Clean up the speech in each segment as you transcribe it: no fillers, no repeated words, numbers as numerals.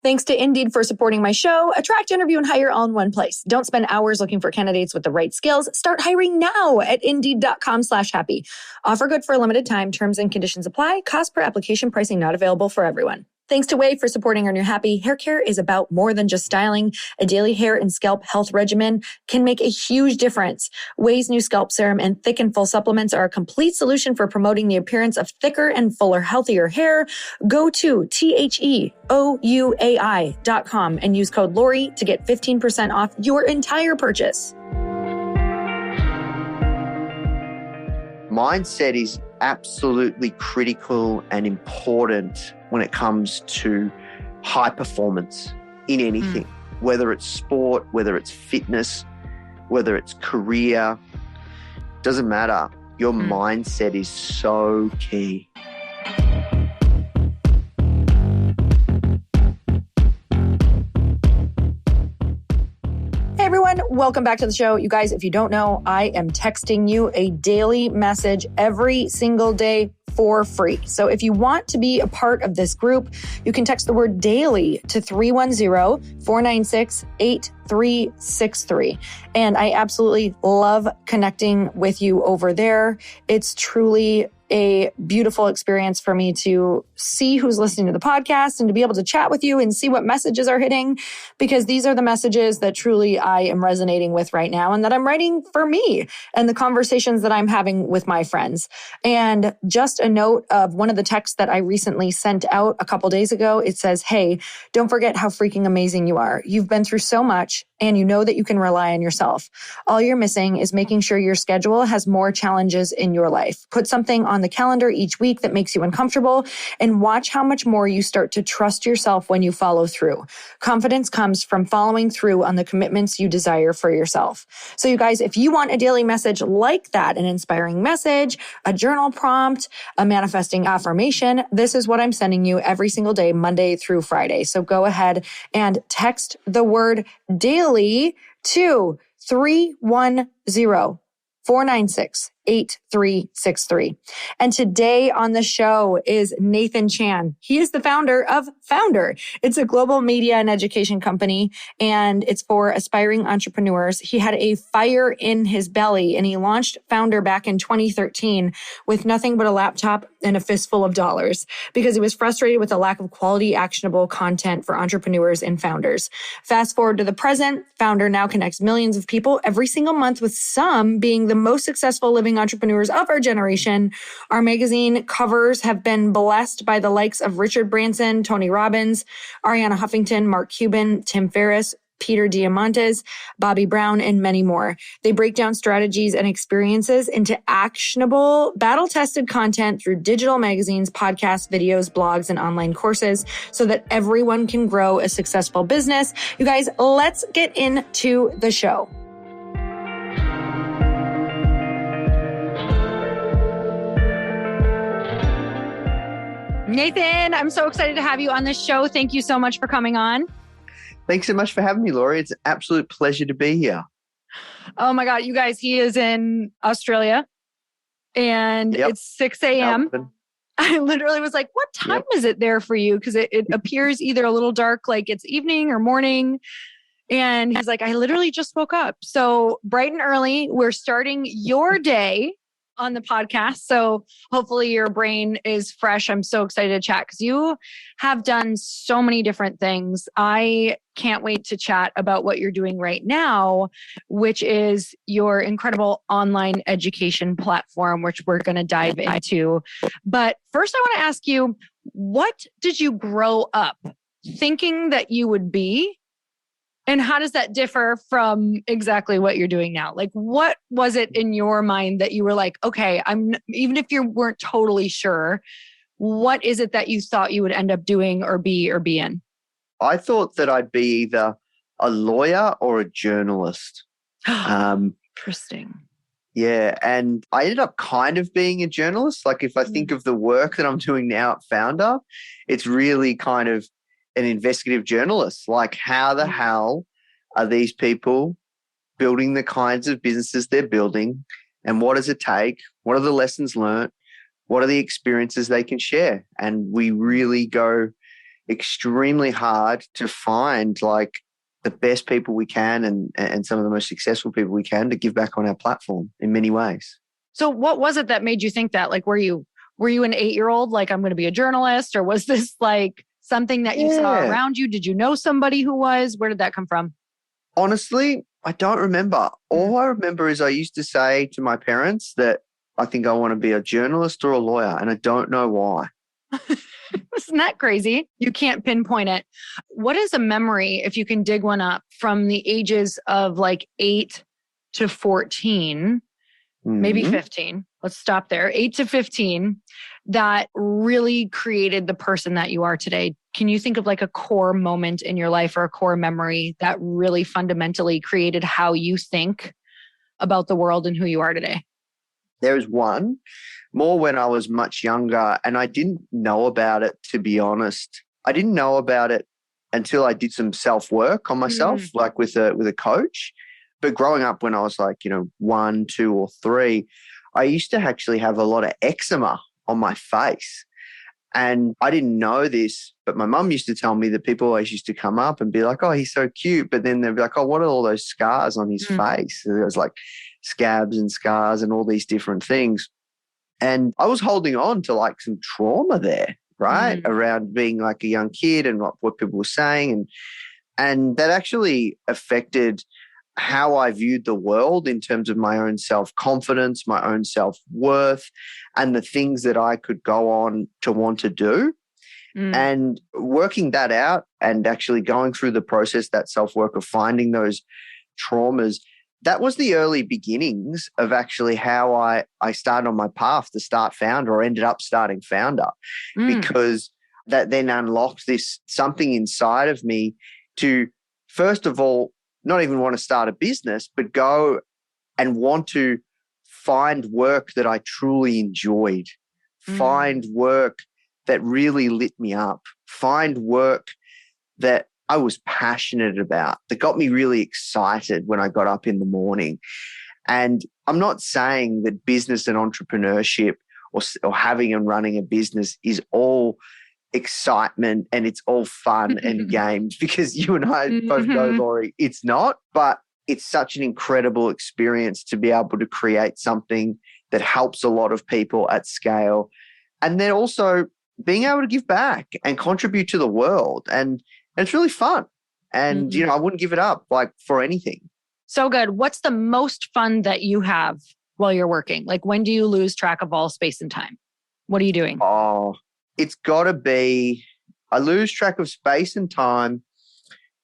Thanks to Indeed for supporting my show. Attract, interview, and hire all in one place. Don't spend hours looking for candidates with the right skills. Start hiring now at Indeed.com/happy. Offer good for a limited time. Terms and conditions apply. Cost per application pricing not available for everyone. Thanks to Wave for supporting our new Happy. Hair care is about more than just styling. A daily hair and scalp health regimen can make a huge difference. Wave's new scalp serum and thick and full supplements are a complete solution for promoting the appearance of thicker and fuller, healthier hair. Go to THEOUAI.com and use code Lori to get 15% off your entire purchase. Mindset is absolutely critical and important when it comes to high performance in anything, whether it's sport, whether it's fitness, whether it's career, doesn't matter. Your mindset is so key. Hey everyone, welcome back to the show. You guys, if you don't know, I am texting you a daily message every single day for free. So if you want to be a part of this group, you can text the word daily to 310-496-8363. And I absolutely love connecting with you over there. It's truly a beautiful experience for me to see who's listening to the podcast and to be able to chat with you and see what messages are hitting, because these are the messages that truly I am resonating with right now and that I'm writing for me and the conversations that I'm having with my friends. And just a note of one of the texts that I recently sent out a couple days ago, it says, hey, don't forget how freaking amazing you are. You've been through so much and you know that you can rely on yourself. All you're missing is making sure your schedule has more challenges in your life. Put something on the calendar each week that makes you uncomfortable and watch how much more you start to trust yourself when you follow through. Confidence comes from following through on the commitments you desire for yourself. So you guys, if you want a daily message like that, an inspiring message, a journal prompt, a manifesting affirmation, this is what I'm sending you every single day, Monday through Friday. So go ahead and text the word daily to 310-496-8363. And today on the show is Nathan Chan. He is the founder of foundr. It's a global media and education company, and it's for aspiring entrepreneurs. He had a fire in his belly, and he launched foundr back in 2013 with nothing but a laptop and a fistful of dollars because he was frustrated with the lack of quality, actionable content for entrepreneurs and founders. Fast forward to the present, foundr now connects millions of people every single month, with some being the most successful living entrepreneurs of our generation. Our magazine covers have been blessed by the likes of Richard Branson, Tony Robbins, Arianna Huffington, Mark Cuban, Tim Ferriss, Peter Diamandis, Bobby Brown, and many more. They break down strategies and experiences into actionable, battle-tested content through digital magazines, podcasts, videos, blogs, and online courses so that everyone can grow a successful business. You guys, let's get into the show. Nathan, I'm so excited to have you on this show. Thank you so much for coming on. Thanks so much for having me, Laurie. It's an absolute pleasure to be here. Oh my God, you guys, he is in Australia and it's 6 a.m. I literally was like, what time is it there for you? Because it appears either a little dark, like it's evening or morning. And he's like, I literally just woke up. So bright and early, we're starting your day on the podcast. So hopefully your brain is fresh. I'm so excited to chat because you have done so many different things. I can't wait to chat about what you're doing right now, which is your incredible online education platform, which we're going to dive into. But first, I want to ask you, what did you grow up thinking that you would be? And how does that differ from exactly what you're doing now? Like, what was it in your mind that you were like, okay, even if you weren't totally sure, what is it that you thought you would end up doing or be in? I thought that I'd be either a lawyer or a journalist. Interesting. Yeah. And I ended up kind of being a journalist. Like if I think of the work that I'm doing now at foundr, it's really kind of an investigative journalist. Like how the hell are these people building the kinds of businesses they're building? And what does it take? What are the lessons learned? What are the experiences they can share? And we really go extremely hard to find like the best people we can and some of the most successful people we can to give back on our platform in many ways. So what was it that made you think that? Like, were you an 8-year-old, like, I'm going to be a journalist? Or was this like something that you saw around you? Did you know somebody who was? Where did that come from? Honestly, I don't remember. All I remember is I used to say to my parents that I think I want to be a journalist or a lawyer, and I don't know why. Isn't that crazy? You can't pinpoint it. What is a memory, if you can dig one up, from the ages of like 8 to 14, maybe 15? Let's stop there. 8 to 15, that really created the person that you are today. Can you think of like a core moment in your life or a core memory that really fundamentally created how you think about the world and who you are today? There is one, more when I was much younger, and I didn't know about it, to be honest. I didn't know about it until I did some self-work on myself, like with a coach. But growing up when I was like, 1, 2, or 3, I used to actually have a lot of eczema on my face. And I didn't know this, but my mum used to tell me that people always used to come up and be like, oh, he's so cute. But then they'd be like, oh, what are all those scars on his face? And there was like scabs and scars and all these different things. And I was holding on to like some trauma there, right? Around being like a young kid and what people were saying. And that actually affected how I viewed the world in terms of my own self-confidence, my own self-worth, and the things that I could go on to want to do. And working that out and actually going through the process, that self-work of finding those traumas, that was the early beginnings of actually how I started on my path to start foundr, or ended up starting foundr, because that then unlocked this something inside of me to, first of all, not even want to start a business, but go and want to find work that I truly enjoyed, find work that really lit me up, find work that I was passionate about, that got me really excited when I got up in the morning. And I'm not saying that business and entrepreneurship or having and running a business is all excitement and it's all fun and games, because you and I both know, Laurie, it's not. But it's such an incredible experience to be able to create something that helps a lot of people at scale. And then also being able to give back and contribute to the world. And it's really fun. And, I wouldn't give it up like for anything. So good. What's the most fun that you have while you're working? Like, when do you lose track of all space and time? What are you doing? Oh, it's got to be, I lose track of space and time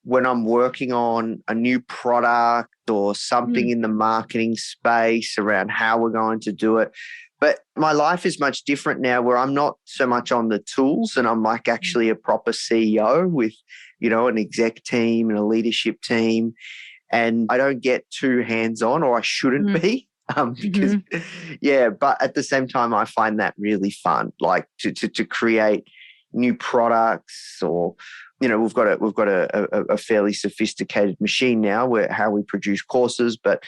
when I'm working on a new product or something in the marketing space around how we're going to do it. But my life is much different now, where I'm not so much on the tools, and I'm like actually a proper CEO with, an exec team and a leadership team. And I don't get too hands-on, or I shouldn't be. Because but at the same time, I find that really fun, like to create new products, or we've got a fairly sophisticated machine now where how we produce courses, but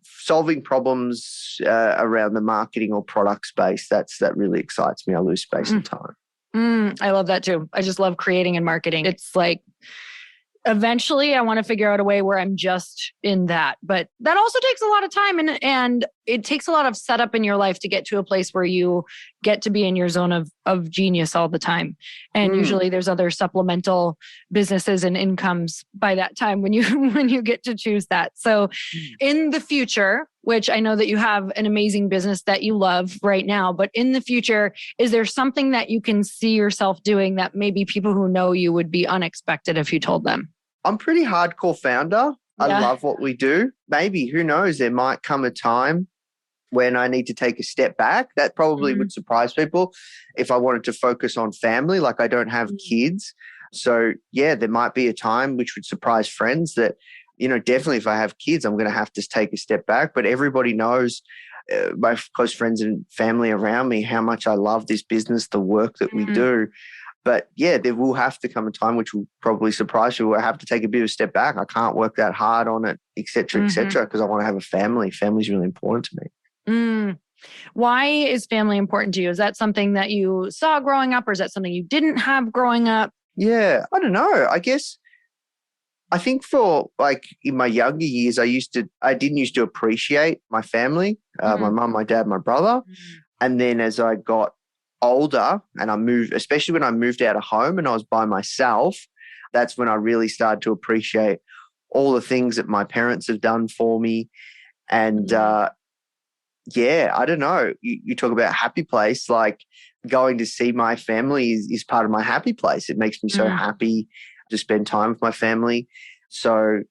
solving problems around the marketing or product space, that really excites me. I lose space and time. I love that too. I just love creating and marketing. It's like, eventually I want to figure out a way where I'm just in that, but that also takes a lot of time, and it takes a lot of setup in your life to get to a place where you get to be in your zone of genius all the time. And usually there's other supplemental businesses and incomes by that time when you get to choose that. So in the future, which I know that you have an amazing business that you love right now, but in the future, is there something that you can see yourself doing that maybe people who know you would be unexpected if you told them? I'm pretty hardcore founder. I love what we do. Maybe, who knows, there might come a time when I need to take a step back. That probably would surprise people if I wanted to focus on family. Like, I don't have kids. So there might be a time which would surprise friends that, definitely if I have kids, I'm going to have to take a step back. But everybody knows, my close friends and family around me, how much I love this business, the work that we do. But there will have to come a time which will probably surprise you, where I have to take a bit of a step back. I can't work that hard on it, et cetera, because I want to have a family. Family is really important to me. Why is family important to you? Is that something that you saw growing up, or is that something you didn't have growing up? Yeah, I don't know. I guess I think for like in my younger years, I didn't used to appreciate my family, my Mm. mum, my dad, my brother. And then as I got older and I moved, especially when I moved out of home and I was by myself, that's when I really started to appreciate all the things that my parents have done for me. And yeah, I don't know. You talk about happy place, like going to see my family is part of my happy place. It makes me so happy to spend time with my family. So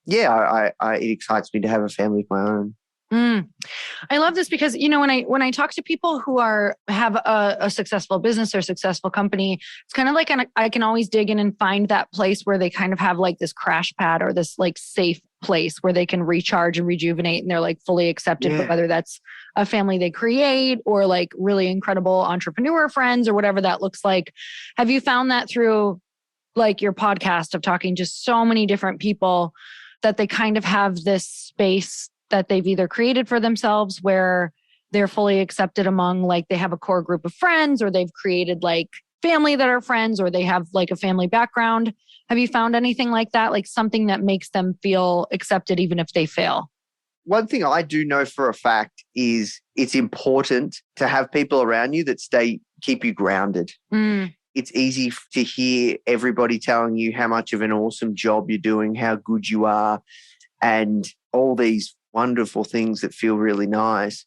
yeah, it excites me to have a family of my own. I love this because, when I talk to people who have a successful business or successful company, it's kind of like I can always dig in and find that place where they kind of have like this crash pad or this like safe place where they can recharge and rejuvenate and they're like fully accepted, whether that's a family they create or like really incredible entrepreneur friends or whatever that looks like. Have you found that through like your podcast of talking to so many different people that they kind of have this space that they've either created for themselves where they're fully accepted among, like they have a core group of friends or they've created like family that are friends or they have like a family background? Have you found anything like that? Like something that makes them feel accepted even if they fail? One thing I do know for a fact is it's important to have people around you that keep you grounded. It's easy to hear everybody telling you how much of an awesome job you're doing, how good you are, and all these wonderful things that feel really nice.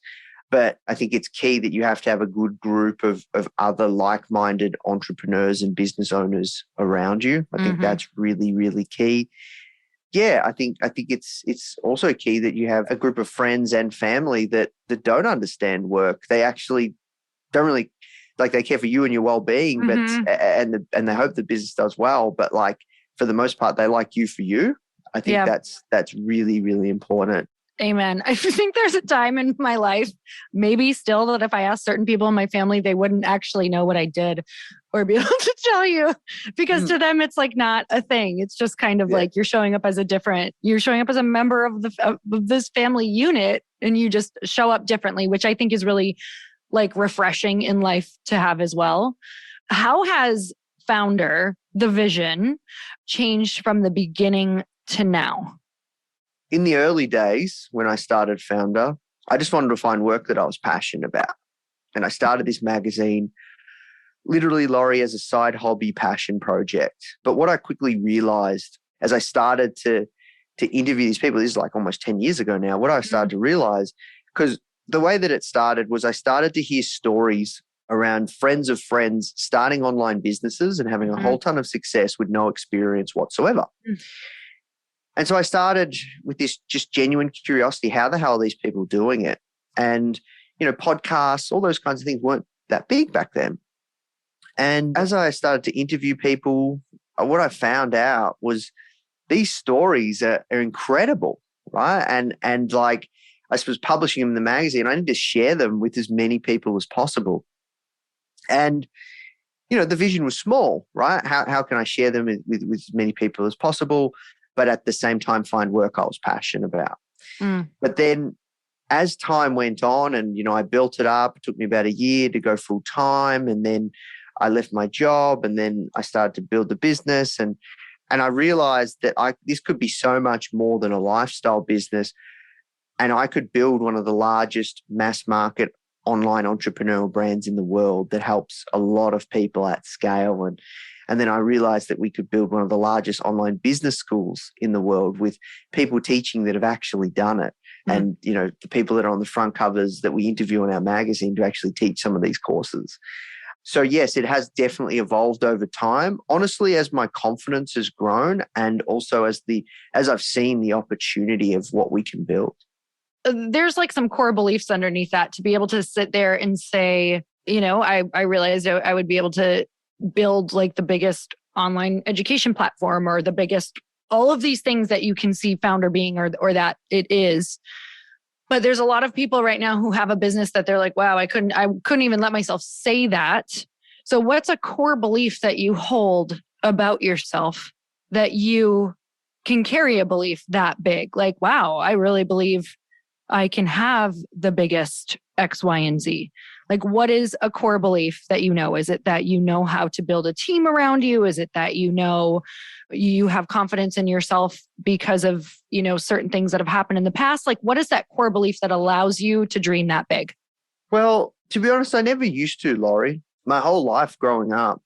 But I think it's key that you have to have a good group of other like-minded entrepreneurs and business owners around you. I think that's really, really key. Yeah, I think it's also key that you have a group of friends and family that don't understand work. They actually don't really like, they care for you and your well-being, but and they hope the business does well. But like for the most part, they like you for you. I think that's really, really important. Amen. I think there's a time in my life, maybe still, that if I asked certain people in my family, they wouldn't actually know what I did or be able to tell you, because to them, it's like not a thing. It's just kind of like you're showing up as a member of this family unit and you just show up differently, which I think is really like refreshing in life to have as well. How has foundr, the vision, changed from the beginning to now? In the early days when I started foundr, I just wanted to find work that I was passionate about. And I started this magazine, literally, Laurie, as a side hobby passion project. But what I quickly realized as I started to interview these people, this is like almost 10 years ago now, what I started to realize, because the way that it started was I started to hear stories around friends of friends starting online businesses and having a whole ton of success with no experience whatsoever. And so I started with this just genuine curiosity. How the hell are these people doing it? And, podcasts, all those kinds of things weren't that big back then. And as I started to interview people, what I found out was these stories are incredible, right? And like, I suppose publishing them in the magazine, I need to share them with as many people as possible. And, the vision was small, right? How can I share them with as many people as possible, but at the same time find work I was passionate about? But then as time went on and, I built it up, it took me about a year to go full time. And then I left my job and then I started to build the business. And I realized that this could be so much more than a lifestyle business. And I could build one of the largest mass market online entrepreneurial brands in the world that helps a lot of people at scale. And then I realized that we could build one of the largest online business schools in the world with people teaching that have actually done it. And, the people that are on the front covers that we interview in our magazine to actually teach some of these courses. So yes, it has definitely evolved over time. Honestly, as my confidence has grown and also as I've seen the opportunity of what we can build. There's like some core beliefs underneath that to be able to sit there and say, I realized I would be able to build like the biggest online education platform or the biggest, all of these things that you can see foundr being or that it is. But there's a lot of people right now who have a business that they're like, wow, I couldn't even let myself say that. So what's a core belief that you hold about yourself that you can carry a belief that big? Like, wow, I really believe I can have the biggest X, Y, and Z. Like, what is a core belief that you know? Is it that you know how to build a team around you? Is it that you know you have confidence in yourself because of, certain things that have happened in the past? Like, what is that core belief that allows you to dream that big? Well, to be honest, I never used to, Laurie. My whole life growing up,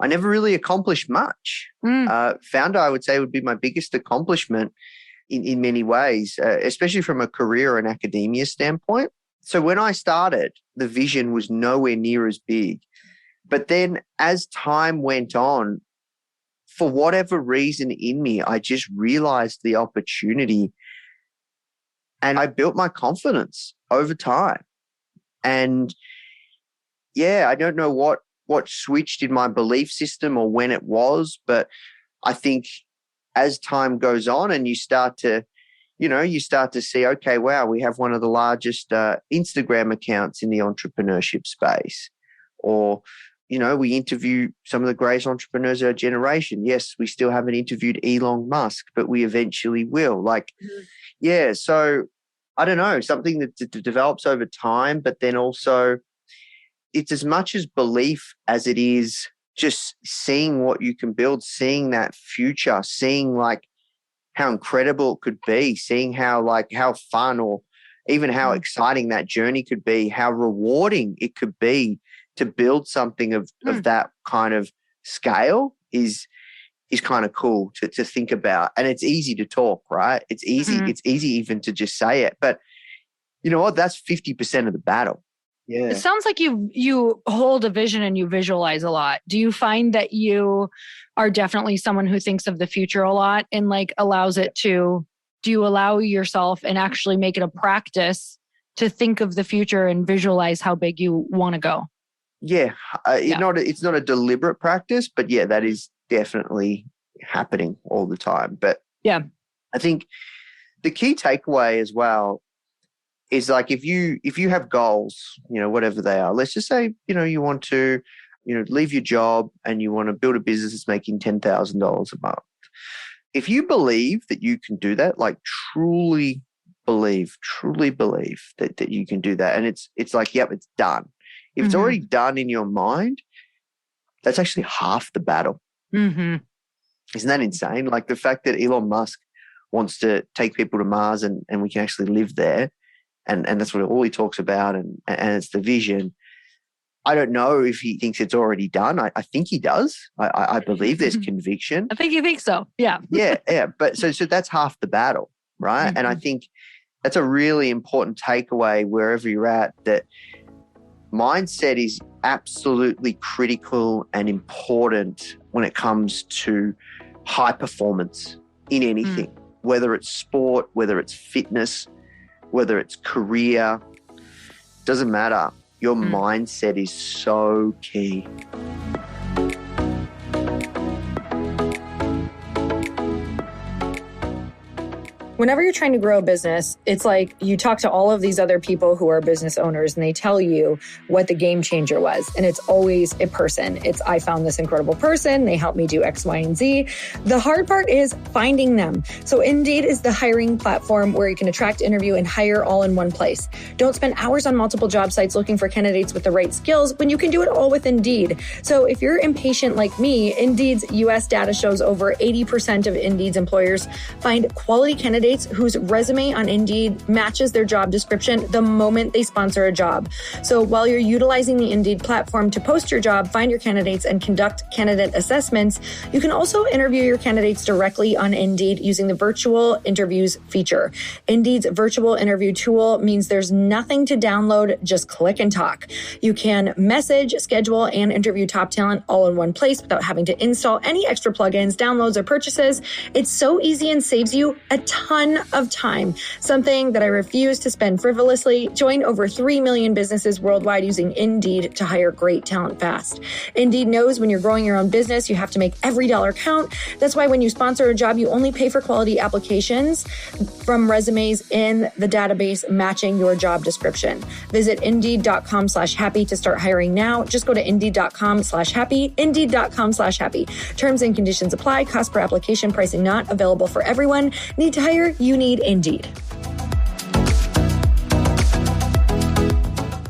I never really accomplished much. Foundr, I would say, would be my biggest accomplishment in many ways, especially from a career and academia standpoint. So when I started, the vision was nowhere near as big. But then as time went on, for whatever reason in me, I just realized the opportunity and I built my confidence over time. And yeah, I don't know what switched in my belief system or when it was, but I think as time goes on and you start to see, okay, wow, we have one of the largest Instagram accounts in the entrepreneurship space. Or, we interview some of the greatest entrepreneurs of our generation. Yes, we still haven't interviewed Elon Musk, but we eventually will. Yeah, so I don't know, something that develops over time, but then also it's as much as belief as it is just seeing what you can build, seeing that future, seeing how incredible it could be, seeing how fun or even how exciting that journey could be, how rewarding it could be to build something of that kind of scale is kind of cool to think about. And it's easy to talk, right? It's easy. It's easy even to just say it. But you know what? That's 50% of the battle. Yeah. It sounds like you hold a vision and you visualize a lot. Do you find that you are definitely someone who thinks of the future a lot and allows it to, do you allow yourself and actually make it a practice to think of the future and visualize how big you want to go? Yeah. It's not a deliberate practice, but yeah, that is definitely happening all the time. But yeah, I think the key takeaway as well is if you have goals, whatever they are, let's just say, you want to, leave your job and you want to build a business that's making $10,000 a month. If you believe that you can do that, truly believe that you can do that. And it's yep, it's done. If it's already done in your mind, that's actually half the battle. Isn't that insane? The fact that Elon Musk wants to take people to Mars and we can actually live there. And that's what all he talks about. And it's the vision. I don't know if he thinks it's already done. I think he does. I believe there's conviction. I think you think so. Yeah. Yeah. But so that's half the battle, right? And I think that's a really important takeaway wherever you're at, that mindset is absolutely critical and important when it comes to high performance in anything, whether it's sport, whether it's fitness, whether it's career, doesn't matter. Your mindset is so key. Whenever you're trying to grow a business, it's like you talk to all of these other people who are business owners and they tell you what the game changer was. And it's always a person. I found this incredible person. They helped me do X, Y, and Z. The hard part is finding them. So Indeed is the hiring platform where you can attract, interview, and hire all in one place. Don't spend hours on multiple job sites looking for candidates with the right skills when you can do it all with Indeed. So if you're impatient like me, Indeed's US data shows over 80% of Indeed's employers find quality candidates whose resume on Indeed matches their job description the moment they sponsor a job. So while you're utilizing the Indeed platform to post your job, find your candidates, and conduct candidate assessments, you can also interview your candidates directly on Indeed using the virtual interviews feature. Indeed's virtual interview tool means there's nothing to download, just click and talk. You can message, schedule, and interview top talent all in one place without having to install any extra plugins, downloads, or purchases. It's so easy and saves you a ton of time, something that I refuse to spend frivolously. Join over 3 million businesses worldwide using Indeed to hire great talent fast. Indeed knows when you're growing your own business, you have to make every dollar count. That's why when you sponsor a job, you only pay for quality applications from resumes in the database matching your job description. Visit Indeed.com/happy to start hiring now. Just go to Indeed.com/happy, Indeed.com/happy. Terms and conditions apply. Cost per application. Pricing not available for everyone. Need to hire? You need Indeed.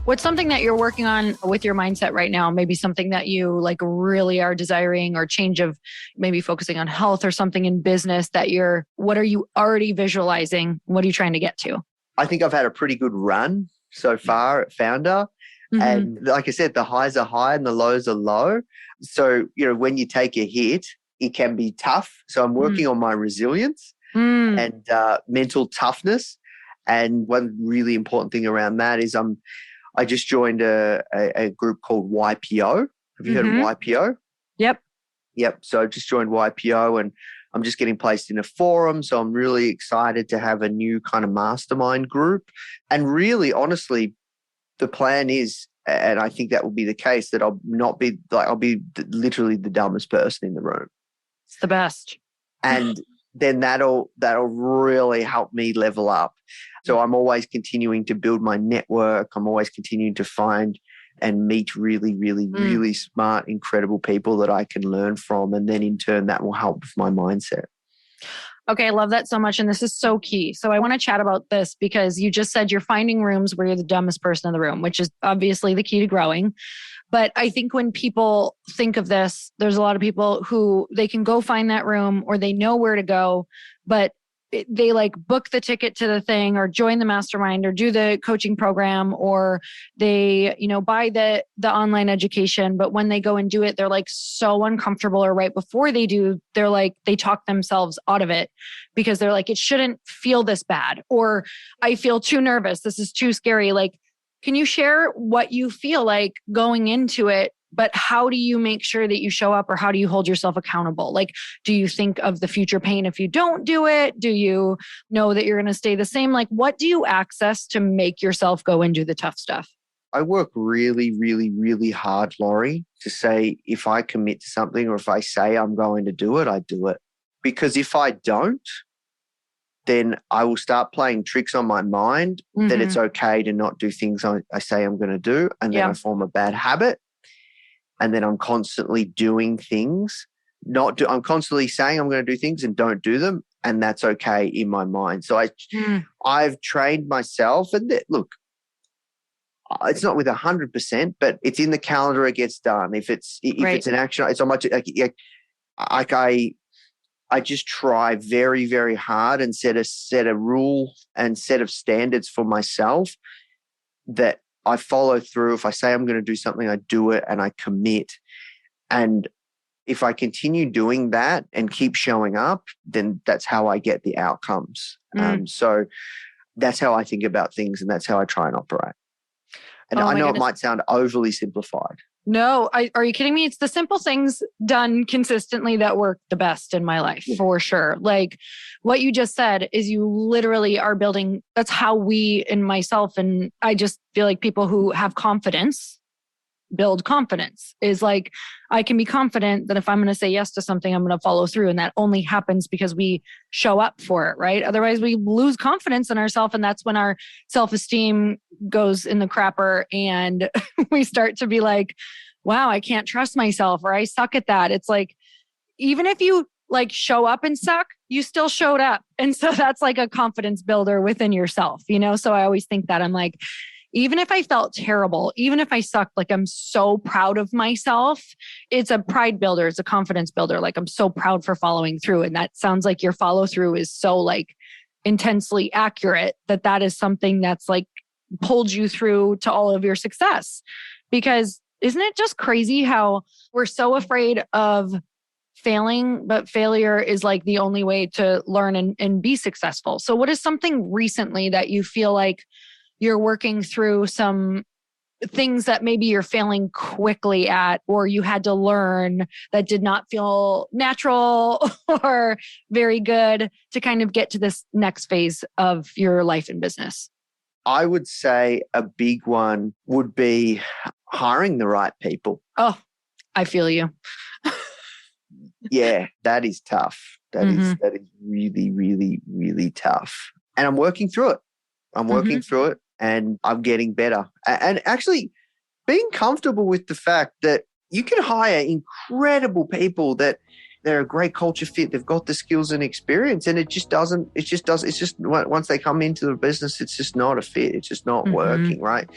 What's something that you're working on with your mindset right now? Maybe something that you like really are desiring, or change of maybe focusing on health or something in business that what are you already visualizing? What are you trying to get to? I think I've had a pretty good run so far at foundr. Mm-hmm. And like I said, the highs are high and the lows are low. So, when you take a hit, it can be tough. So I'm working on my resilience and mental toughness. And one really important thing around that is I just joined a group called YPO. Have you heard of YPO? Yep. Yep. So I just joined YPO and I'm just getting placed in a forum. So I'm really excited to have a new kind of mastermind group. And really, honestly, the plan is, and I think that will be the case, that I'll be literally the dumbest person in the room. It's the best. And then that'll really help me level up. So I'm always continuing to build my network. I'm always continuing to find and meet really, really, really smart, incredible people that I can learn from. And then in turn, that will help with my mindset. Okay, I love that so much. And this is so key. So I want to chat about this because you just said you're finding rooms where you're the dumbest person in the room, which is obviously the key to growing. But I think when people think of this, there's a lot of people who they can go find that room or they know where to go, but they like book the ticket to the thing or join the mastermind or do the coaching program or they, buy the online education. But when they go and do it, they're like so uncomfortable, or right before they do, they're like, they talk themselves out of it because they're like, it shouldn't feel this bad, or I feel too nervous. This is too scary. Like, can you share what you feel like going into it? But how do you make sure that you show up, or how do you hold yourself accountable? Like, do you think of the future pain if you don't do it? Do you know that you're going to stay the same? Like, what do you access to make yourself go and do the tough stuff? I work really, really, really hard, Laurie, to say if I commit to something or if I say I'm going to do it, I do it. Because if I don't, then I will start playing tricks on my mind that it's okay to not do things I say I'm going to do. And then I form a bad habit. And then I'm constantly doing things, I'm constantly saying I'm going to do things and don't do them. And that's okay in my mind. So I've trained myself, and look, it's not with 100%, but it's in the calendar, it gets done. If it's an action, it's on my, I just try very, very hard and set a rule and set of standards for myself that I follow through. If I say I'm going to do something, I do it and I commit. And if I continue doing that and keep showing up, then that's how I get the outcomes. So that's how I think about things, and that's how I try and operate. And I know it might sound overly simplified. No, are you kidding me? It's the simple things done consistently that work the best in my life, for sure. Like what you just said is you literally are building, that's how we, and myself, and I just feel like people who have confidence build confidence, is like, I can be confident that if I'm going to say yes to something, I'm going to follow through. And that only happens because we show up for it, right? Otherwise we lose confidence in ourselves. And that's when our self-esteem goes in the crapper and we start to be like, wow, I can't trust myself, or I suck at that. It's like, even if you like show up and suck, you still showed up. And so that's like a confidence builder within yourself, So I always think that I'm like, even if I felt terrible, even if I sucked, like I'm so proud of myself. It's a pride builder. It's a confidence builder. Like I'm so proud for following through. And that sounds like your follow through is so like intensely accurate that is something that's like pulled you through to all of your success. Because isn't it just crazy how we're so afraid of failing, but failure is like the only way to learn and be successful. So what is something recently that you feel like you're working through some things that maybe you're failing quickly at, or you had to learn that did not feel natural or very good to kind of get to this next phase of your life and business? I would say a big one would be hiring the right people. Oh, I feel you. Yeah, that is tough. That is really, really, really tough. And I'm working through it. And I'm getting better. And actually being comfortable with the fact that you can hire incredible people that they're a great culture fit. They've got the skills and experience, and it's just once they come into the business, it's just not a fit. It's just not working, right?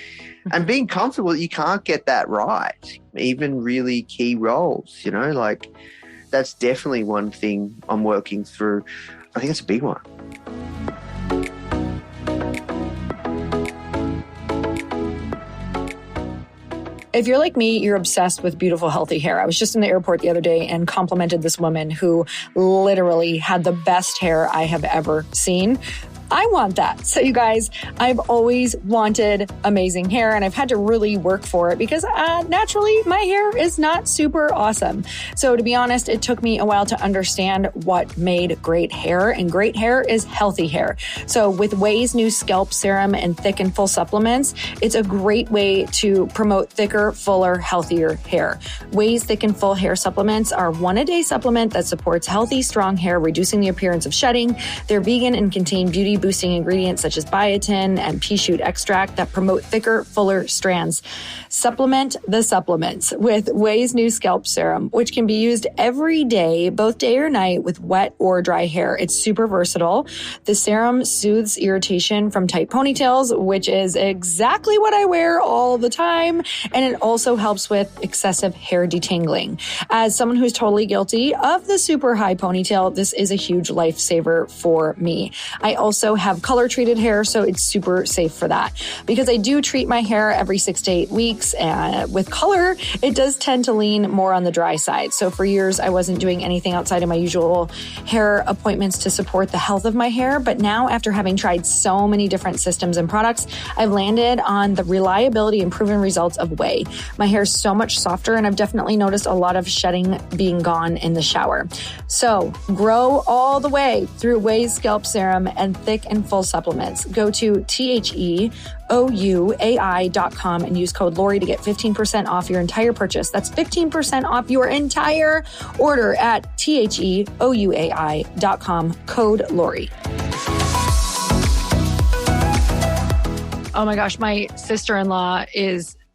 And being comfortable that you can't get that right, even really key roles, like that's definitely one thing I'm working through. I think it's a big one. If you're like me, you're obsessed with beautiful, healthy hair. I was just in the airport the other day and complimented this woman who literally had the best hair I have ever seen. I want that. So you guys, I've always wanted amazing hair, and I've had to really work for it because naturally my hair is not super awesome. So to be honest, it took me a while to understand what made great hair, and great hair is healthy hair. So with Ouai's new scalp serum and thick and full supplements, it's a great way to promote thicker, fuller, healthier hair. Ouai's thick and full hair supplements are 1-a-day supplement that supports healthy, strong hair, reducing the appearance of shedding. They're vegan and contain beauty boosting ingredients such as biotin and pea shoot extract that promote thicker, fuller strands. Supplement the supplements with Ouai's new scalp serum, which can be used every day, both day or night, with wet or dry hair. It's super versatile. The serum soothes irritation from tight ponytails, which is exactly what I wear all the time. And it also helps with excessive hair detangling. As someone who's totally guilty of the super high ponytail, this is a huge lifesaver for me. I also have color treated hair, so it's super safe for that. Because I do treat my hair every 6 to 8 weeks, and with color, it does tend to lean more on the dry side. So for years, I wasn't doing anything outside of my usual hair appointments to support the health of my hair. But now, after having tried so many different systems and products, I've landed on the reliability and proven results of Ouai. My hair is so much softer, and I've definitely noticed a lot of shedding being gone in the shower. So grow all the way through Ouai's scalp serum and thick and full supplements. Go to TheOuai.com and use code Lori to get 15% off your entire purchase. That's 15% off your entire order at TheOuai.com, code Lori. Oh my gosh, my sister-in-law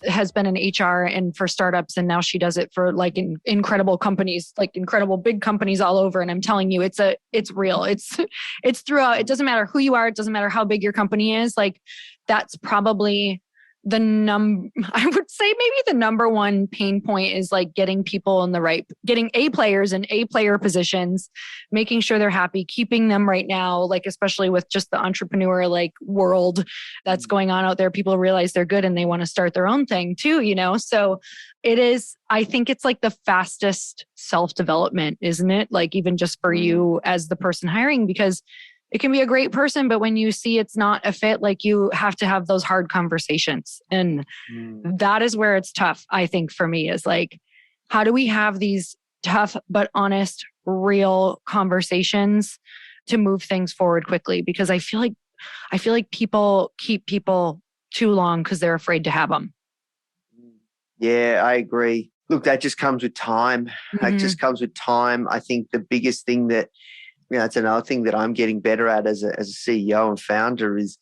has been in HR and for startups, and now she does it for like incredible companies, like incredible big companies all over. And I'm telling you, it's real. It's throughout. It doesn't matter who you are. It doesn't matter how big your company is. Like that's probably I would say maybe the number one pain point is like getting people in getting A players in A player positions, making sure they're happy, keeping them right now, like especially with just the entrepreneur like world that's going on out there. People realize they're good and they want to start their own thing too, So I think it's like the fastest self-development, isn't it? Like even just for you as the person hiring, because it can be a great person, but when you see it's not a fit, like you have to have those hard conversations. And that is where it's tough, I think, for me, is like, how do we have these tough but honest, real conversations to move things forward quickly? Because I feel like people keep people too long because they're afraid to have them. Yeah, I agree. Look, that just comes with time. That just comes with time. I think the biggest thing that that's another thing that I'm getting better at as a CEO and founder is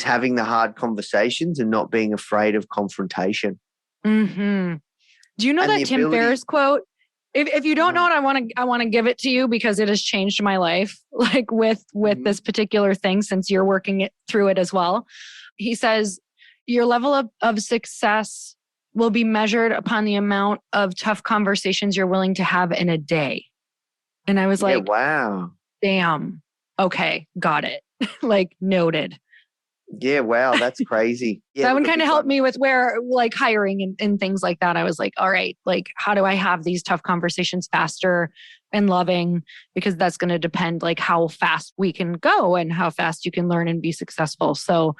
having the hard conversations and not being afraid of confrontation. Mm-hmm. Do you know that Tim Ferriss quote? If you don't know it, I want to give it to you because it has changed my life, like with this particular thing, since you're working through it as well. He says, your level of success will be measured upon the amount of tough conversations you're willing to have in a day. And I was like, wow. Damn. Okay. Got it. Like noted. Yeah. Wow. That's crazy. Yeah, that one kind of helped me with where like hiring and things like that. I was like, all right, like how do I have these tough conversations faster and loving? Because that's going to depend like how fast we can go and how fast you can learn and be successful. So,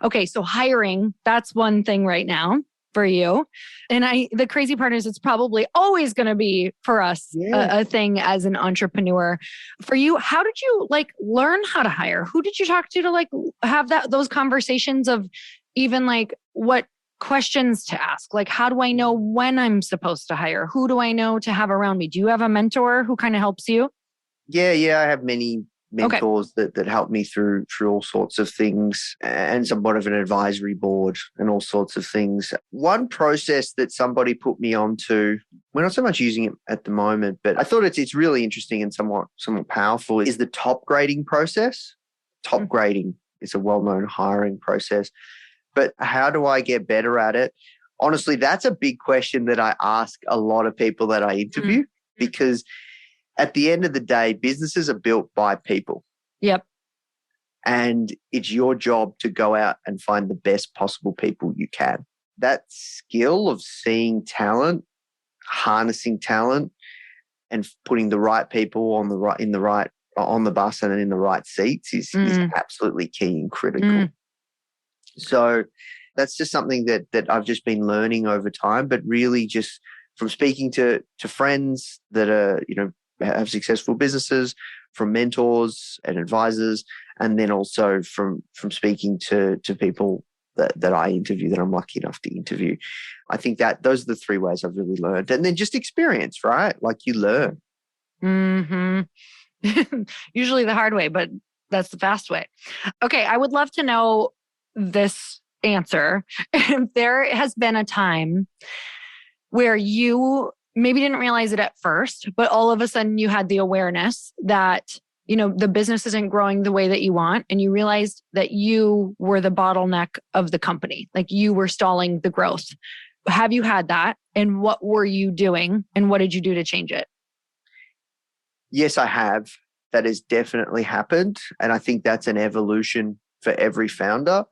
okay. So hiring, that's one thing right now for you. And the crazy part is it's probably always going to be for us a thing as an entrepreneur. For you, how did you like learn how to hire? Who did you talk to like have those conversations of even like what questions to ask? Like, how do I know when I'm supposed to hire? Who do I know to have around me? Do you have a mentor who kind of helps you? Yeah. I have many mentors that helped me through all sorts of things, and somewhat of an advisory board and all sorts of things. One process that somebody put me onto, we're not so much using it at the moment, but I thought it's really interesting and somewhat powerful, is the top grading process. Top grading is a well-known hiring process, but how do I get better at it? Honestly, that's a big question that I ask a lot of people that I interview, because at the end of the day, businesses are built by people. Yep. And it's your job to go out and find the best possible people you can. That skill of seeing talent, harnessing talent, and putting the right people on the bus and in the right seats is absolutely key and critical. So that's just something that I've just been learning over time, but really just from speaking to friends that are, have successful businesses, from mentors and advisors, and then also from speaking to people that I interview, that I'm lucky enough to interview. I think that those are the three ways I've really learned. And then just experience, right? Like you learn. Usually the hard way, but that's the fast way. Okay, I would love to know this answer. If there has been a time where you maybe didn't realize it at first, but all of a sudden you had the awareness that, the business isn't growing the way that you want, and you realized that you were the bottleneck of the company, like you were stalling the growth. Have you had that? And what were you doing? And what did you do to change it? Yes, I have. That has definitely happened. And I think that's an evolution for every founder,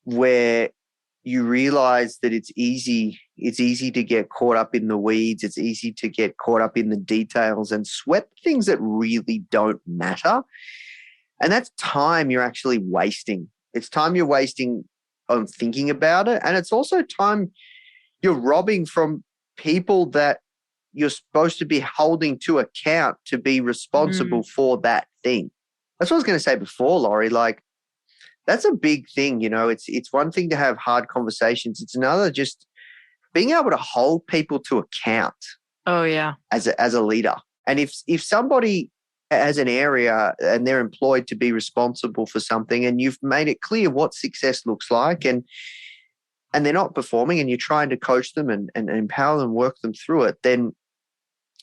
where you realize that it's easy to get caught up in the weeds. It's easy to get caught up in the details and sweat things that really don't matter. And that's time you're actually wasting. It's time you're wasting on thinking about it. And it's also time you're robbing from people that you're supposed to be holding to account to be responsible for that thing. That's what I was going to say before, Laurie. Like, that's a big thing. It's one thing to have hard conversations. It's another just being able to hold people to account. Oh, yeah. As a leader. And if somebody has an area and they're employed to be responsible for something, and you've made it clear what success looks like, and they're not performing, and you're trying to coach them and empower them, work them through it, then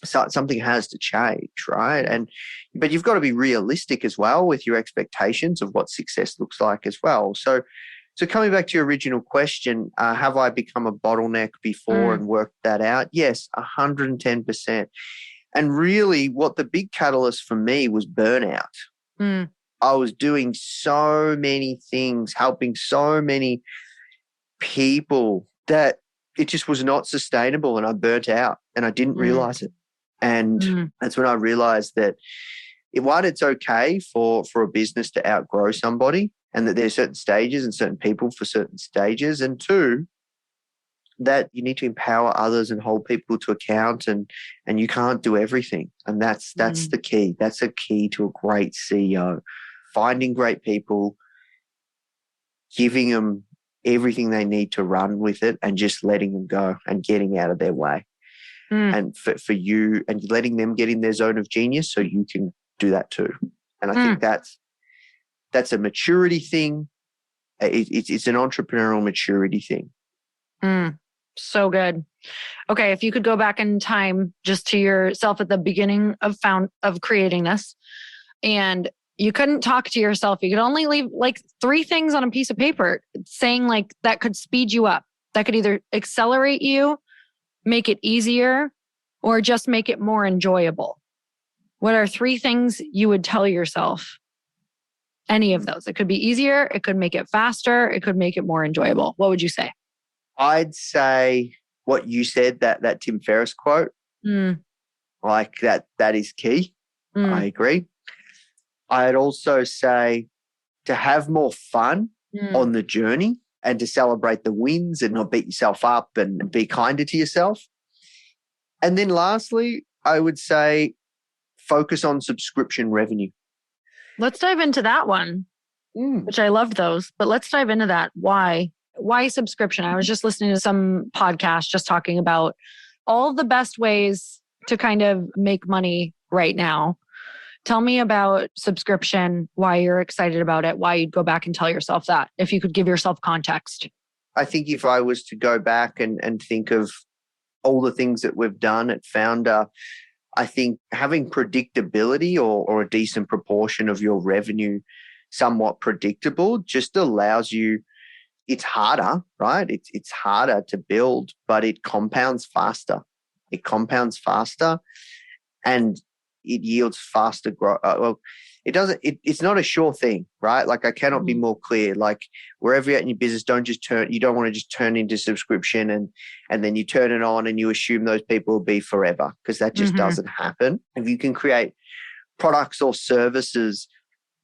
something has to change, right? But you've got to be realistic as well with your expectations of what success looks like as well. So coming back to your original question, have I become a bottleneck before and worked that out? Yes, 110%. And really what the big catalyst for me was burnout. I was doing so many things, helping so many people, that it just was not sustainable, and I burnt out and I didn't realize it. And that's when I realized that one, it's okay for a business to outgrow somebody, and that there's certain stages and certain people for certain stages. And two, that you need to empower others and hold people to account, and you can't do everything. And that's the key. That's a key to a great CEO. Finding great people, giving them everything they need to run with it, and just letting them go and getting out of their way. And for you, and letting them get in their zone of genius so you can do that too. And I think that's a maturity thing. It's an entrepreneurial maturity thing. So good. Okay, if you could go back in time just to yourself at the beginning of creating this, and you couldn't talk to yourself, you could only leave like 3 things on a piece of paper saying like that could speed you up, that could either accelerate you, make it easier, or just make it more enjoyable. What are 3 things you would tell yourself? Any of those. It could be easier. It could make it faster. It could make it more enjoyable. What would you say? I'd say what you said, that Tim Ferriss quote. Like that is key. I agree. I'd also say to have more fun on the journey, and to celebrate the wins and not beat yourself up, and be kinder to yourself. And then lastly, I would say focus on subscription revenue. Let's dive into that one, which I loved those, but let's dive into that. Why subscription? I was just listening to some podcast just talking about all the best ways to kind of make money right now. Tell me about subscription, why you're excited about it, why you'd go back and tell yourself that, if you could give yourself context. I think if I was to go back and think of all the things that we've done at foundr, I think having predictability or a decent proportion of your revenue somewhat predictable just allows you, it's harder, right? It's harder to build, but it compounds faster. It compounds faster and it yields faster growth. It's not a sure thing, right? Like I cannot be more clear. Like wherever you're at in your business, you don't want to just turn into subscription and then you turn it on and you assume those people will be forever, because that just doesn't happen. If you can create products or services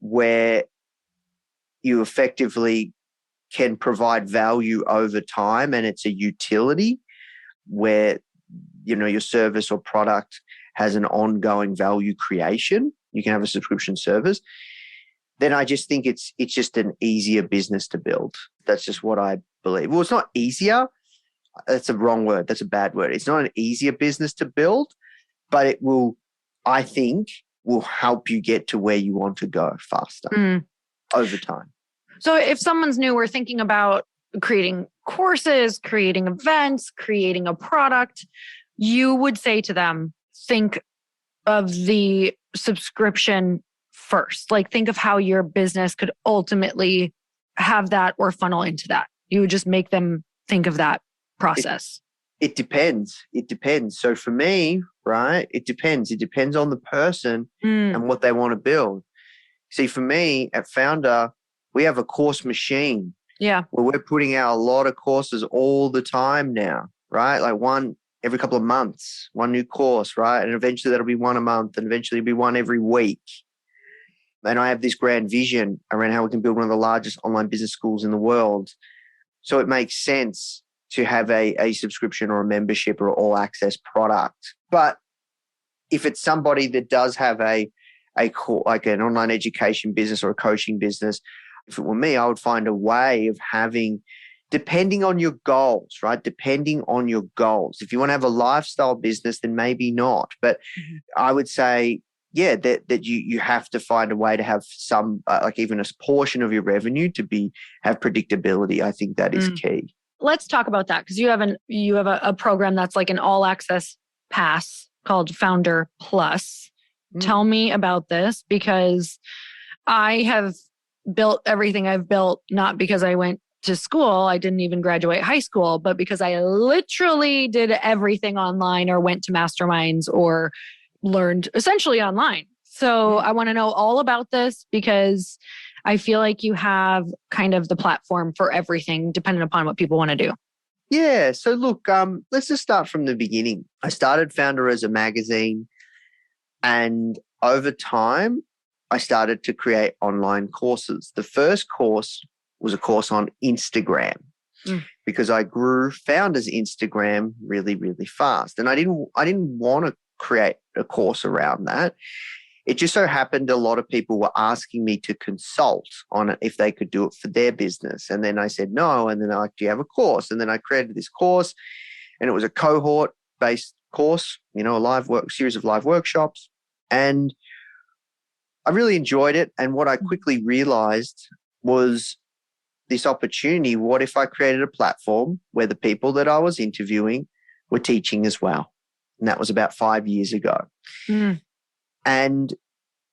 where you effectively can provide value over time and it's a utility where, your service or product has an ongoing value creation, you can have a subscription service, then I just think it's just an easier business to build. That's just what I believe. Well, it's not easier. That's a wrong word. That's a bad word. It's not an easier business to build, but it will, I think, will help you get to where you want to go faster over time. So if someone's new, we're thinking about creating courses, creating events, creating a product, you would say to them, think of the subscription first. Like think of how your business could ultimately have that or funnel into that. You would just make them think of that process. It depends. It depends. So for me, right, it depends. It depends on the person and what they want to build. See, for me at foundr, we have a course machine. Yeah. Where we're putting out a lot of courses all the time now, right? Like one every couple of months, one new course, right? And eventually that'll be one a month and eventually it'll be one every week. And I have this grand vision around how we can build one of the largest online business schools in the world. So it makes sense to have a subscription or a membership or all access product. But if it's somebody that does have like an online education business or a coaching business, if it were me, I would find a way of having, depending on your goals, right? Depending on your goals. If you want to have a lifestyle business, then maybe not. But I would say, yeah, that you have to find a way to have some, like even a portion of your revenue to have predictability. I think that is key. Let's talk about that, because you have a program that's like an all access pass called foundr Plus. Tell me about this, because I have built everything I've built, not because I went to school. I didn't even graduate high school, but because I literally did everything online or went to masterminds or learned essentially online. So I want to know all about this, because I feel like you have kind of the platform for everything depending upon what people want to do. Yeah. So look, let's just start from the beginning. I started foundr as a magazine, and over time, I started to create online courses. The first course was a course on Instagram because I grew foundr's Instagram really, really fast. And I didn't want to create a course around that. It just so happened a lot of people were asking me to consult on it if they could do it for their business. And then I said no. And then they're like, do you have a course? And then I created this course, and it was a cohort-based course, a series of live workshops. And I really enjoyed it. And what I quickly realized was this opportunity. What if I created a platform where the people that I was interviewing were teaching as well? And that was about 5 years ago. And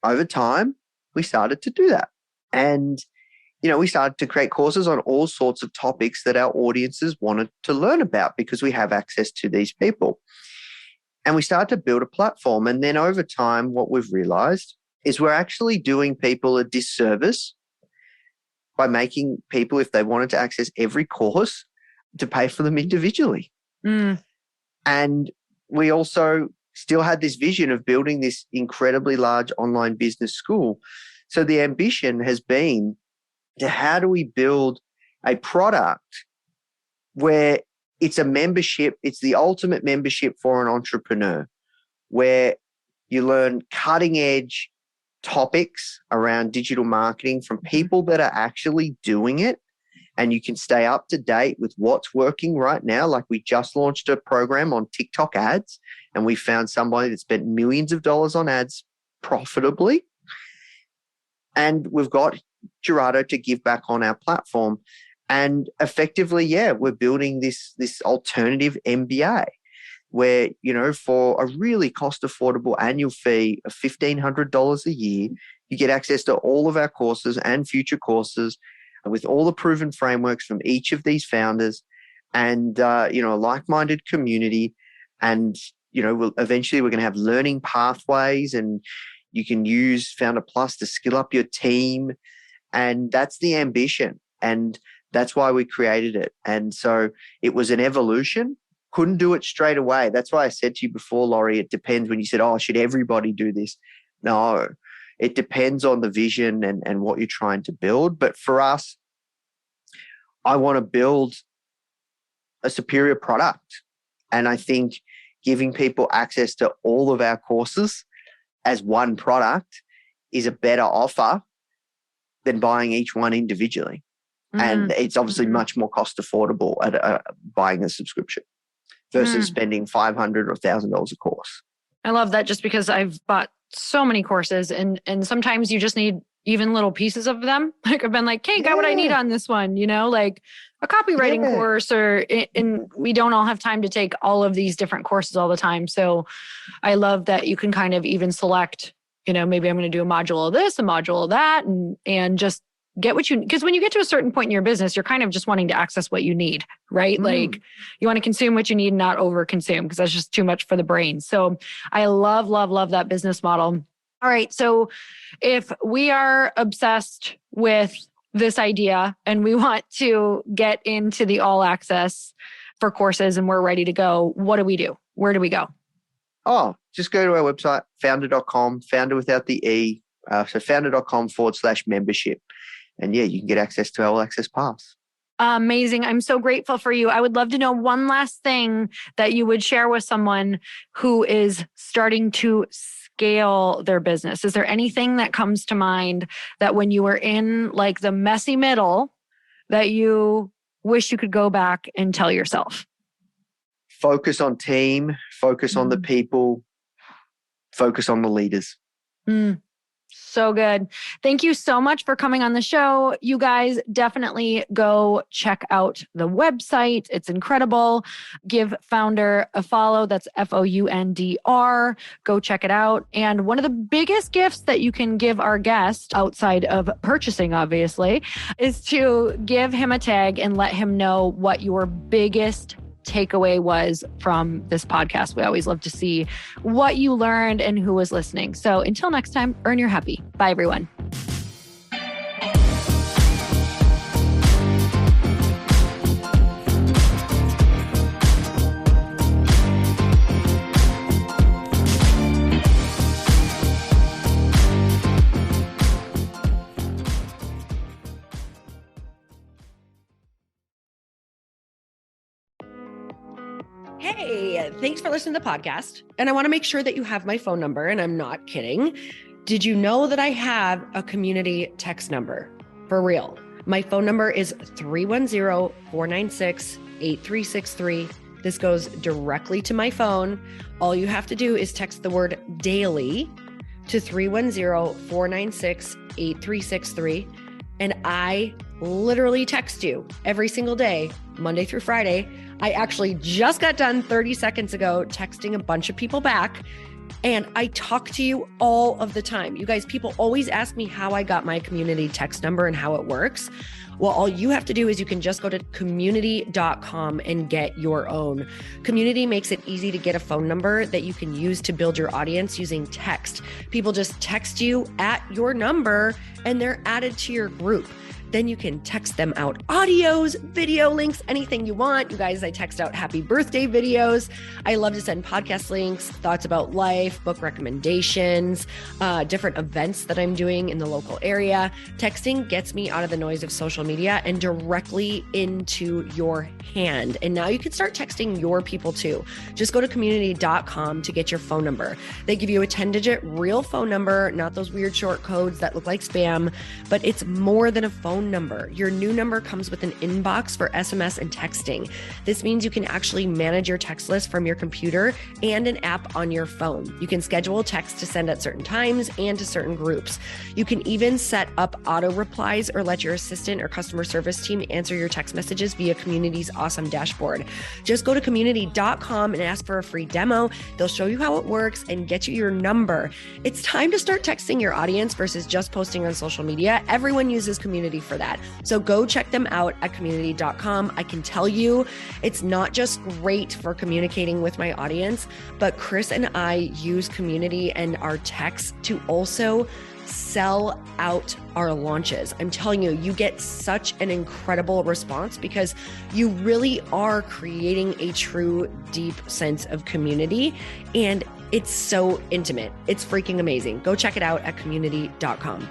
over time, we started to do that. And, we started to create courses on all sorts of topics that our audiences wanted to learn about, because we have access to these people. And we started to build a platform. And then over time, what we've realized is we're actually doing people a disservice by making people, if they wanted to access every course, to pay for them individually. And we also still had this vision of building this incredibly large online business school. So the ambition has been to how do we build a product where it's a membership, it's the ultimate membership for an entrepreneur, where you learn cutting edge topics around digital marketing from people that are actually doing it, and you can stay up to date with what's working right now. Like we just launched a program on TikTok ads, and we found somebody that spent millions of dollars on ads profitably. And we've got Gerardo to give back on our platform. And effectively, we're building this alternative MBA where, for a really cost affordable annual fee of $1,500 a year, you get access to all of our courses and future courses with all the proven frameworks from each of these founders and, a like-minded community. And, eventually we're going to have learning pathways, and you can use Founder Plus to skill up your team. And that's the ambition. And that's why we created it. And so it was an evolution. Couldn't do it straight away. That's why I said to you before, Laurie, it depends when you said, should everybody do this? No, it depends on the vision and what you're trying to build. But for us, I want to build a superior product. And I think giving people access to all of our courses as one product is a better offer than buying each one individually. And it's obviously much more cost affordable at buying a subscription versus spending $500 or $1,000 a course. I love that, just because I've bought so many courses and sometimes you just need even little pieces of them. Like I've been like, hey, got what I need on this one, like a copywriting course and we don't all have time to take all of these different courses all the time. So I love that you can kind of even select, maybe I'm going to do a module of this, a module of that, and just get what you, because when you get to a certain point in your business, you're kind of just wanting to access what you need, right? Like you want to consume what you need, not over consume, because that's just too much for the brain. So I love, love, love that business model. All right. So if we are obsessed with this idea and we want to get into the all access for courses and we're ready to go, what do we do? Where do we go? Just go to our website, foundr.com, founder without the E. So foundr.com/membership. And you can get access to our All Access Pass. Amazing. I'm so grateful for you. I would love to know one last thing that you would share with someone who is starting to scale their business. Is there anything that comes to mind that when you were in like the messy middle that you wish you could go back and tell yourself? Focus on team, focus on the people, focus on the leaders. So good. Thank you so much for coming on the show. You guys definitely go check out the website. It's incredible. Give Foundr a follow. That's FOUNDR. Go check it out. And one of the biggest gifts that you can give our guest outside of purchasing, obviously, is to give him a tag and let him know what your biggest takeaway was from this podcast. We always love to see what you learned and who was listening. So until next time, earn your happy. Bye, everyone. Hey, thanks for listening to the podcast. And I want to make sure that you have my phone number, and I'm not kidding. Did you know that I have a community text number? For real. My phone number is 310-496-8363. This goes directly to my phone. All you have to do is text the word daily to 310-496-8363. And I literally text you every single day, Monday through Friday. I actually just got done 30 seconds ago texting a bunch of people back, and I talk to you all of the time. You guys, people always ask me how I got my community text number and how it works. Well, all you have to do is you can just go to community.com and get your own. Community makes it easy to get a phone number that you can use to build your audience using text. People just text you at your number and they're added to your group. Then you can text them out audios, video links, anything you want. You guys, I text out happy birthday videos. I love to send podcast links, thoughts about life, book recommendations, different events that I'm doing in the local area. Texting gets me out of the noise of social media and directly into your hand. And now you can start texting your people too. Just go to community.com to get your phone number. They give you a 10-digit real phone number, not those weird short codes that look like spam, but it's more than a phone phone number. Your new number comes with an inbox for SMS and texting. This means you can actually manage your text list from your computer and an app on your phone. You can schedule texts to send at certain times and to certain groups. You can even set up auto replies or let your assistant or customer service team answer your text messages via Community's awesome dashboard. Just go to community.com and ask for a free demo. They'll show you how it works and get you your number. It's time to start texting your audience versus just posting on social media. Everyone uses Community for that. So go check them out at community.com. I can tell you it's not just great for communicating with my audience, but Chris and I use Community and our texts to also sell out our launches. I'm telling you, you get such an incredible response because you really are creating a true, deep sense of community. And it's so intimate. It's freaking amazing. Go check it out at community.com.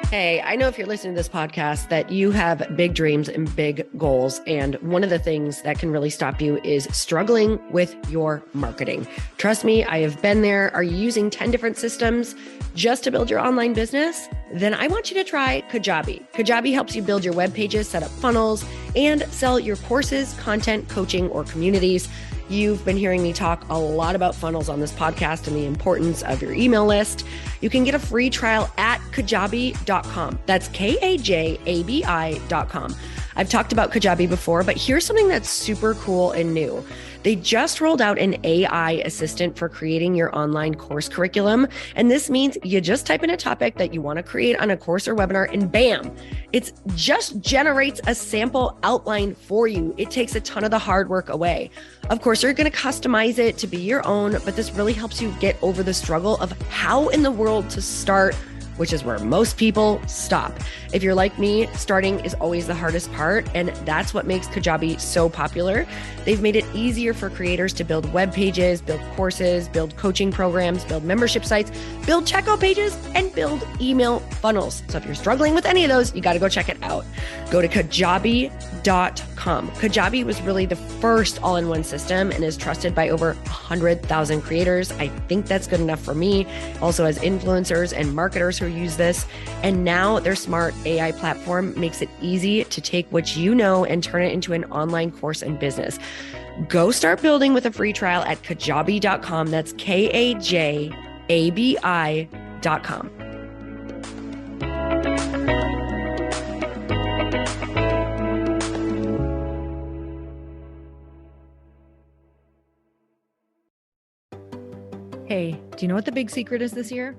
Hey, I know if you're listening to this podcast that you have big dreams and big goals. And one of the things that can really stop you is struggling with your marketing. Trust me, I have been there. Are you using 10 different systems just to build your online business? Then I want you to try Kajabi. Kajabi helps you build your web pages, set up funnels, and sell your courses, content, coaching, or communities. You've been hearing me talk a lot about funnels on this podcast and the importance of your email list. You can get a free trial at kajabi.com. That's Kajabi.com. I've talked about Kajabi before, but here's something that's super cool and new. They just rolled out an AI assistant for creating your online course curriculum. And this means you just type in a topic that you want to create on a course or webinar and bam, it just generates a sample outline for you. It takes a ton of the hard work away. Of course, you're going to customize it to be your own, but this really helps you get over the struggle of how in the world to start, which is where most people stop. If you're like me, starting is always the hardest part, and that's what makes Kajabi so popular. They've made it easier for creators to build web pages, build courses, build coaching programs, build membership sites, build checkout pages, and build email funnels. So if you're struggling with any of those, you got to go check it out. Go to kajabi.com. Kajabi was really the first all-in-one system and is trusted by over 100,000 creators. I think that's good enough for me. Also as influencers and marketers who use this. And now their smart AI platform makes it easy to take what you know and turn it into an online course and business. Go start building with a free trial at kajabi.com. That's Kajabi.com. Hey, do you know what the big secret is this year?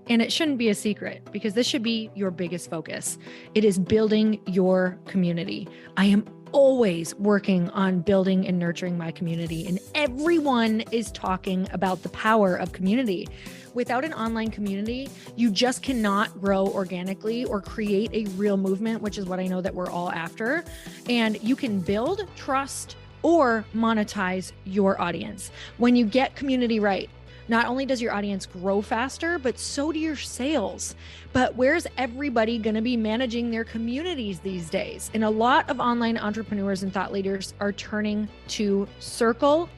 And it shouldn't be a secret because this should be your biggest focus. It is building your community. I am always working on building and nurturing my community, and everyone is talking about the power of community. Without an online community, you just cannot grow organically or create a real movement, which is what I know that we're all after. And you can build trust or monetize your audience. When you get community right, not only does your audience grow faster, but so do your sales. But where's everybody going to be managing their communities these days? And a lot of online entrepreneurs and thought leaders are turning to Circle.so.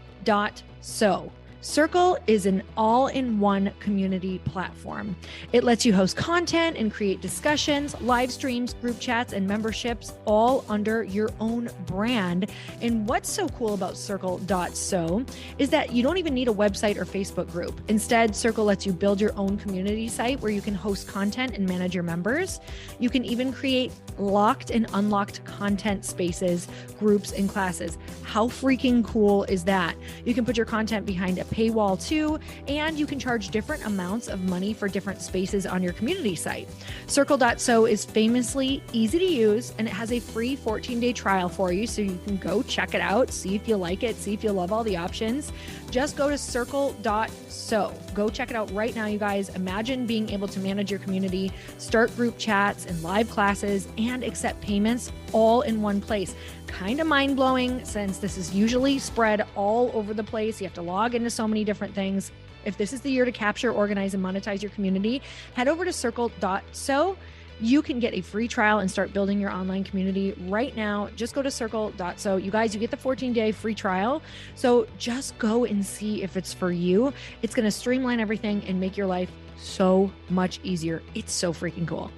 Circle is an all-in-one community platform. It lets you host content and create discussions, live streams, group chats, and memberships all under your own brand. And what's so cool about Circle.so is that you don't even need a website or Facebook group. Instead, Circle lets you build your own community site where you can host content and manage your members. You can even create locked and unlocked content spaces, groups, and classes. How freaking cool is that? You can put your content behind a paywall too, and you can charge different amounts of money for different spaces on your community site. Circle.so is famously easy to use, and it has a free 14-day trial for you, so you can go check it out, see if you like it, see if you love all the options. Just go to Circle.so. Go check it out right now, you guys. Imagine being able to manage your community, start group chats and live classes, and accept payments all in one place. Kind of mind-blowing since this is usually spread all over the place. You have to log into so many different things. If this is the year to capture, organize, and monetize your community, head over to Circle.so You can get a free trial and start building your online community right now. Just go to circle.so. You guys, you get the 14-day free trial. So just go and see if it's for you. It's going to streamline everything and make your life so much easier. It's so freaking cool.